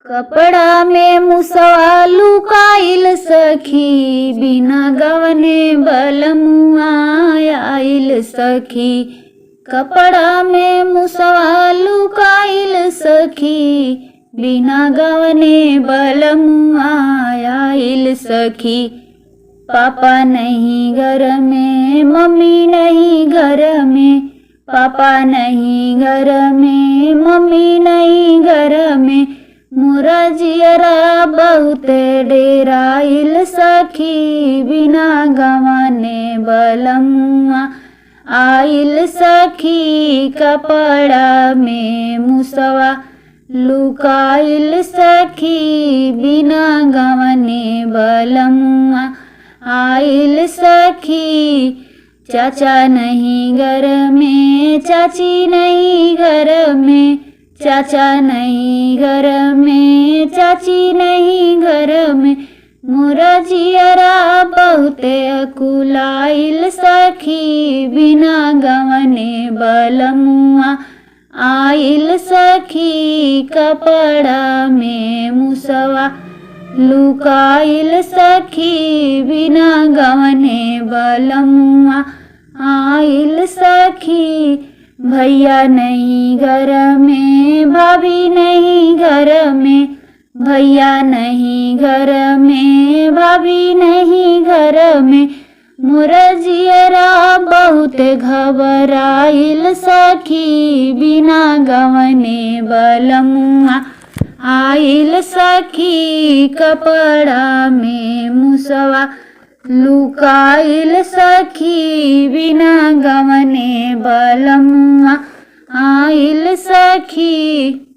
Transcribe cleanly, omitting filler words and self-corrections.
कपड़ा में मुसवा लुकाइल सखी, बिना गवने बलमुआ आइल सखी। कपड़ा में मुसवा लुकाइल सखी, बिना गवने बलमुआ आइल सखी। पापा नहीं घर में, मम्मी नहीं घर में, पापा नहीं घर में, मम्मी नहीं घर में, मोरा जियरा बहुत डेराइल सखी, बिना गवने बलमुआ आइल सखी। कपड़ा में मुसवा लुकाइल सखी, बिना गवने बलमुआ आइल सखी। चाचा नहीं घर में, चाची नहीं घर में, चाचा नहीं घर में, चाची नहीं घर में, मोरा जियरा बहुत अकुलाइल सखी, बिना गवने बलमुआ आइल सखी। कपड़ा में मुसवा लुकाइल सखी, बिना गवने बलमुआ आइल सखी। भैया नहीं घर में, भाभी नहीं घर में, भैया नहीं घर में, भाभी नहीं घर में, मोरा जियरा बहुत घबराइल सखी, बिना गवने बलमुआ आइल सखी। कपड़ा में मुसवा लुकाइल सखी, बिना गवने बलमुआ आइल सखी।